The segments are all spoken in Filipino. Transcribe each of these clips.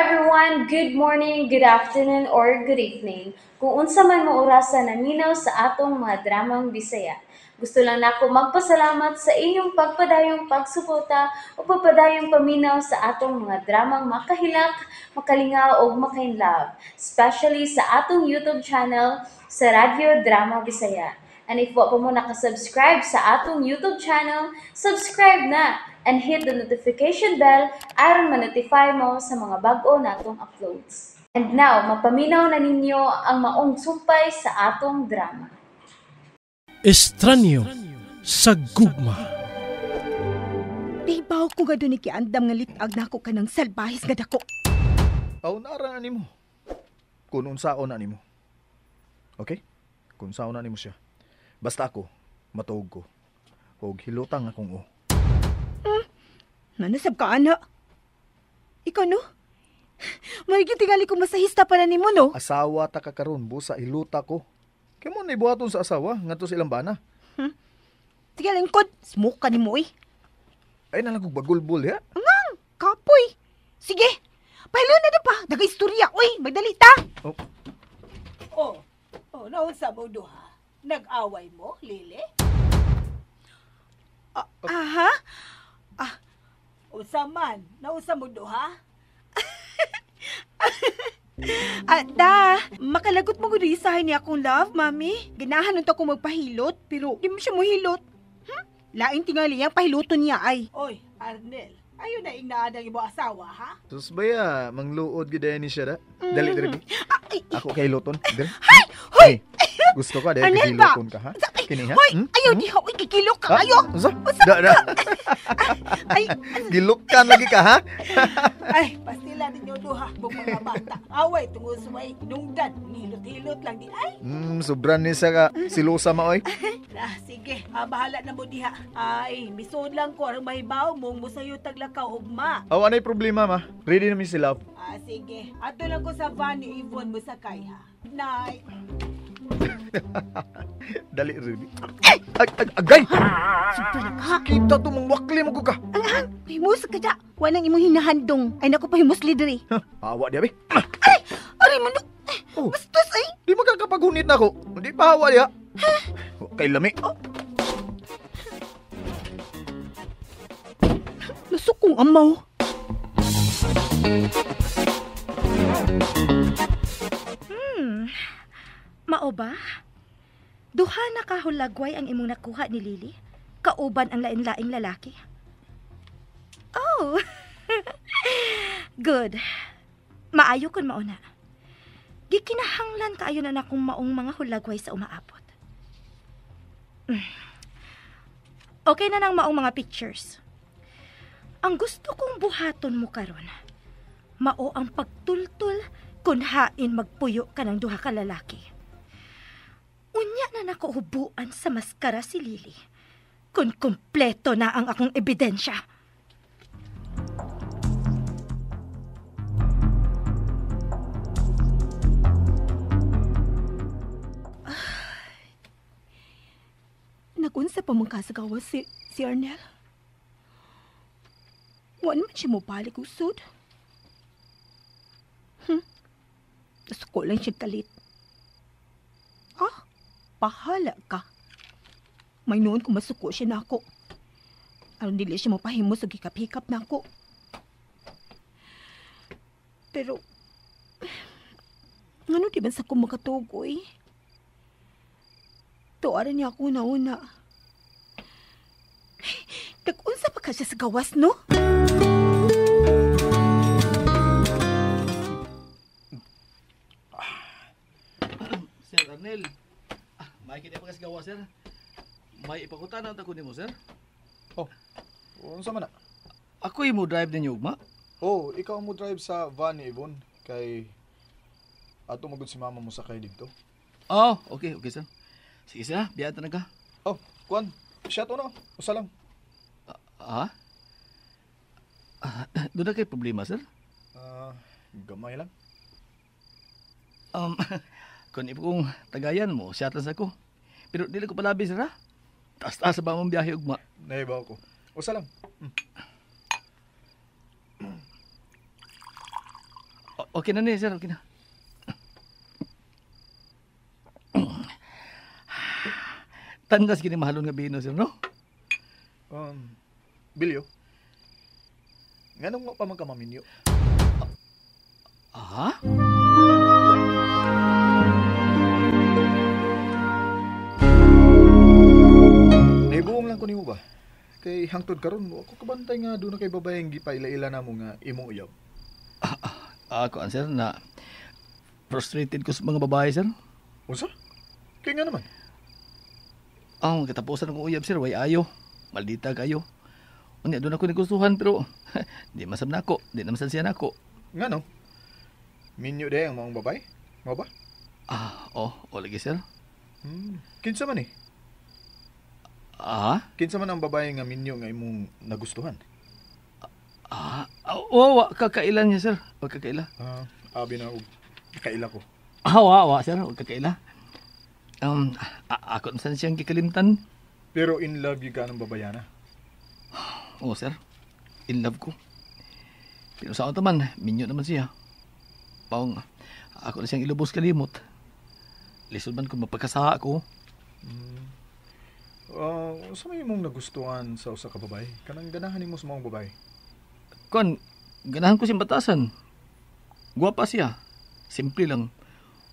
everyone, good morning, good afternoon, or good evening. Kung unsa man mo orasan naminaw sa atong mga dramang Bisaya. Gusto lang nako magpasalamat sa inyong pagpadayong pagsuporta o pagpadayong paminaw sa atong mga dramang makahilak, makalingaw o makainlove, especially sa atong YouTube channel sa Radyo Drama Bisaya. And if wa pa mo nakasubscribe sa atong YouTube channel, subscribe na and hit the notification bell aron ma-notify mo sa mga bag-o natong uploads. And now, mapaminaw na ninyo ang maong sumpay sa atong drama. Estranyo sa gugma. Ibaw ko nga doon ni kiandam nga litag na ako ka ng salbahis nga dako. Aw nara na nimo. Kung unsaon na nimo. Okay? Kung unsaon na nimo siya. Basta ako, matuog ko. Og hilutang akong o. Nanasab ka, ana. Ikaw, no? Marigit tingali kong masahista pa na nimo, no? Asawa ta ka karon, busa hiluta ko. Kaya mo naibuhaton sa asawa, nga to silang bana. Sige, lingkod. Smoke ka nimo, eh. Ay nalang kong bagulbul, ya? Angang, kapoy. Sige, pahilo na na pa. Daga-istorya, uy. Magdali ta. Oh, naunsa mo duha? Nag-away mo, Lili? Aha? Unsa man? Naunsa mo duha? Makalagot mo gudi isahay ni akong love, mami. Ganahan nito ako magpahilot, pero di mo siya mohilot. Laing tingali ang pahiluton niya ay. Oy, Arnel, ayo na ingnaadang ibo asawa, ha? Sus baya, mangluod gidaya ni siya da. Dali, dali. Ako kay luton. Dali. Hay! Hoy! Gusto ka dahil Arnel ba? kiluton ka, ha? Kini, ha? Hoy! Ayaw di ha! Uy, kikilok ka! Ayaw! Da. Ay, Gilukan lagi ka, ha? Ay, pastila ninyo duha, kung mga bata. Away, tungod sa may nungdan. Hilot-hilot lang di ay. Sobran ni sa ka. Silusa maoy. Sige, bahala na mo diha. Ay, misod lang ko ang mahibaw mong musayo taglakaw ugma. Aw, anay problema, ma? Ready na mi si love. Sige. Ato lang ko sa van ni Yvonne mo sakay, ha? Nay. Dali, ready. Agay! super na ka! Kita to, mangwakli mo ko ka. Ang himus ka dya! Wanang imong hinahandong. Ay naku pa himus lideri. Awa di, abi. Ay! Aray mo no! Oh. Bastos ay! Di magkakapaghunit na ako. Hindi pa hawa diha. Kay lami. Lusok kong amaw. Mao ba? Duha na kahulagway ang imong nakuha ni Lily? Kauban ang lain-laing lalaki? Oh! Good. Maayo kun mauna. Gikinahanglan kaayo na nakong maong mga hulagway sa umaabot. Okay na nang maong mga pictures. Ang gusto kong buhaton mo karon, mao ang pagtultul kun hain magpuyo ka ng duha ka lalaki. Unya na nakuhubuan sa maskara si Lily kun kumpleto na ang akong ebidensya. Nagunsa pa mong kasagawa si Arnel? Wala man siya mo balik usod. Nasuko lang siya kalit. Pahala ka. May noon kung masuko siya na ako. Aron dili siya mapahimo sa gikap-hikap na ako. Pero, ano di ba sa kong makatugoy? Tuwaran niya ako una. Nag-unsa pa ka siya sa gawas, no? Sir Arnel, may kita pa kasi gawa, sir. May ipakutan na ako ni mo, sir. Unsa man na? Ako mo drive ninyo, ugma. Oh, ikaw mo drive sa van ni Yvonne. Kay ato magud si mama mo sakay dito. Oh, okay, sir. Sige, sir, biyan ta na ka. Oh, kuan. Siya to na. Usa lang. Doon na kayo problema, sir? Gamay lang. Kung ipo kong tagayan mo, siyatan sa ko. Pero dili ko palabi, sir, ha? Taas-taas ba mong biyahe, ugma? Nahibaw ko. Usa lang. Okay na ni, sir. Okay na. Tandas gini mahalon nga bino, sir, no? Bilyo, nganong mo pa man ka maminyo? Ah? Naibuong lang ko nimo ba? Kay hangtod karon mo ako kabantay nga doon na kay babayang gipaila-ila na mo nga imong uyab. Ako, sir, na frustrated ko sa mga babae, sir. Unsa? Kay nga naman. Ang katapusan ng uyab, sir, way ayo. Maldita kayo. Unya, doon ako nagustuhan, pero di masab na ako. Di naman siya na ako. Ngano? Minyo day ang maong babay? Mo ba? O lagi, sir. Kinsa man eh? Ah? Kinsa man ang babae nga minyo nga imong nagustuhan? Wa kakailan niya, sir. Wa kakaila. Abi na og kaila ko. Wa, sir. Wa kakaila. Ako naman siyang kikalimtan. Pero in love yung ka ng babayana. Oo, sir. In love ko. Pero sa ako naman, minyo naman siya. Paong, ako na siyang ilubos kalimot. Lisod man kung mapagkasaha ko. Sa may mong nagustuhan sa usa ka babae? Kanang ganahan nimo sa mga babae? Kon, ganahan ko siyang batasan. Guwapa siya. Simple lang.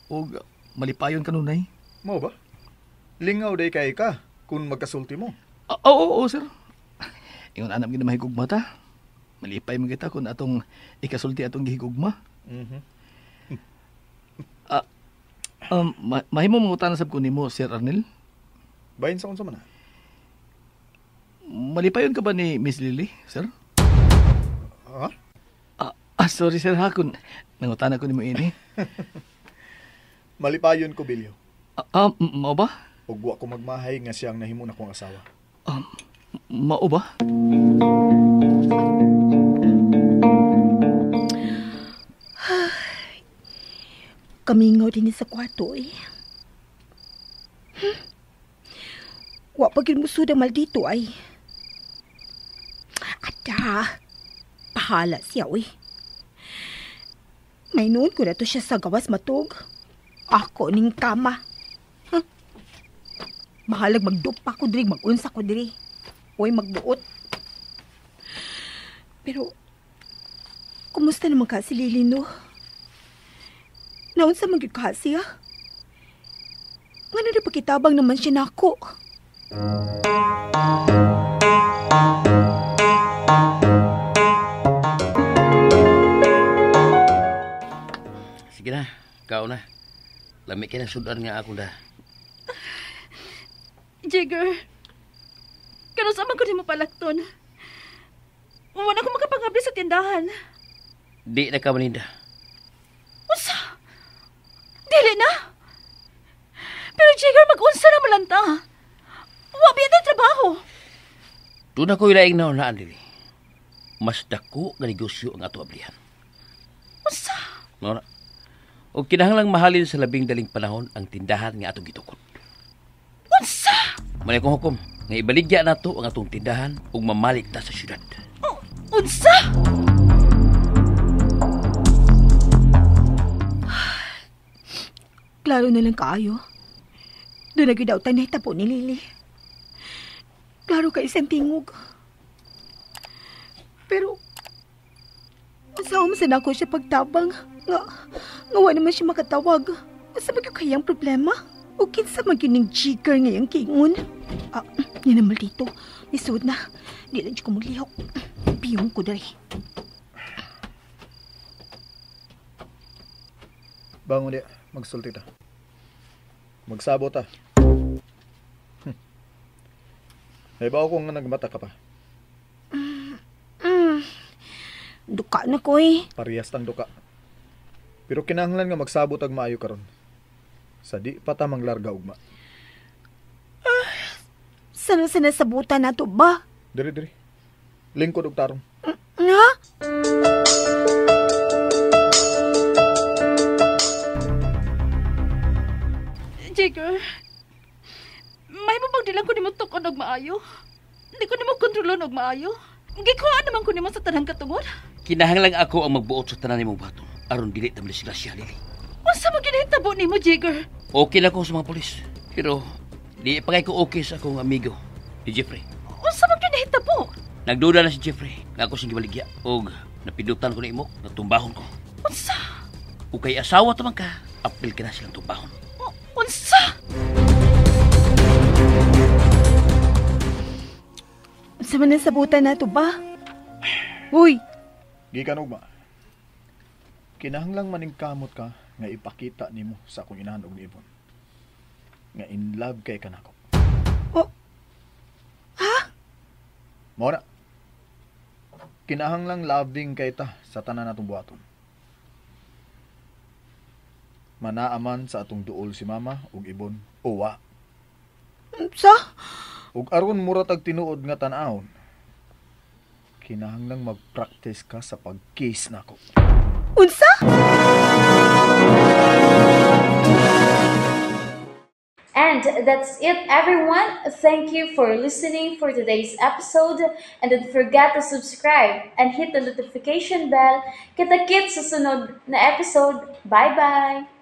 O malipayon kanunay. Mo ba? Lingaw day kay ka kung magkasulti mo. Oo, sir. Ingon anam gina mahigugma ta. Malipay mo kita kung atong ikasulti atong gihigugma. Mahimo mangutan sab ko nimo, Sir Arnel. Bahin sa unsa man na? Malipayon ka ba ni Miss Lily, sir? Ha? Sorry, sir, ha, kung nangutan ako nimo ini. Malipayon ko, Bilyo. Mao ba? Ug wa ko magmahay nga siyang nahimo na kong asawa. Mao ba? Kamingaw din sa kwarto eh. Wa pa gyud mo suda maldito ay. Ada. Pahala siya eh. May noon ko na to siya sa gawas matug. Ako ning kama. Mahalag magdupa ko diri, magunsa ko diri. Uy, magbuot. Pero, kumusta naman ka si Lily, no? Naunsa man gyud ka siya? Ngano na pakitabang naman siya nako? Sige na, ikaw na. Lamig ka na sudan nga ako na. Jigger, kano sa man ko di mo palakton? Wala ko makapangabli sa tindahan. Di na ka maninda. Usa? Dili na? Pero Jigger, mag-unsa na malanta. Wabi ang trabaho. Doon ako ilaing na unaan dili. Mas dako nga negosyo ang ato ablihan. Usa? Nora, o kinahanglang mahalin sa labing daling panahon ang tindahan nga atong gitukod. Unsa? Manay kong hukom, nga ibaligya na to ang atong tindahan ug mamalik ta sa syudad. Unsa? Klaro na lang kaayo. Doon na daw tayo nahitapo ni Lily. Klaro ka isang tingog. Pero, asawa mo sa nako siya pagtabang. Nga naman siya makatawag. Asa ba yung kayang problema? O kinsa magining jigger ngayang kingon? Yan naman dito. Lisod na. Di lang siya kumulihaw. Piyong ko dari. Bangon di, magsulti ta. Magsabot ta. Ay ba ako nga nagmata ka pa? Duka na ko eh. Parehas tang duka. Pero kinahanglan nga magsabot ag maayo karon. Sa di pa ta manglarga ugma. Sana sinasabutan na to ba? Diri. Lingkod og tarong. Nga? Jigger, may mo bang dilang ko ni mo tukon og maayo? Hindi ko ni mo kontrolon og maayo. Gikuhaan naman ko ni mo sa tanang katungod. Kinahanglang ako ang magbuot sa tanan nimong bato. aron dili ta madisgrasya, Lily. Unsa man ginahitabo nimo, Jigger? Okay na ko sa mga polis. Pero, di pagay ko okay sa akong amigo, si Jeffrey. Unsa man ginahitabo? Nagduda na si Jeffrey nga ako siyang gibaligya. O, napindutan ko na imo, natumbahon ko. Unsa? O kay asawa taman ka, apil ka na silang tumbahon. Unsa? Unsa man ang sabutan nato ba? Uy, Gikan ugma. Kinahanglang maningkamot ka nga ipakita nimo sa akong inahan og niibon. Nga in love kay kanako. Oh. Ha? Mao na. Kinahanglang loving kay ta sa tanan natong buhaton. Manaaman sa atong duol si mama ug ibon o wa. unsa? Ug aron mura tag tinuod nga tan-awon. Kinahanglang mag-practice ka sa pag-kiss nako. Unsa? And that's it, everyone. Thank you for listening for today's episode. And don't forget to subscribe and hit the notification bell. Kita-kits sa sunod na episode. Bye-bye!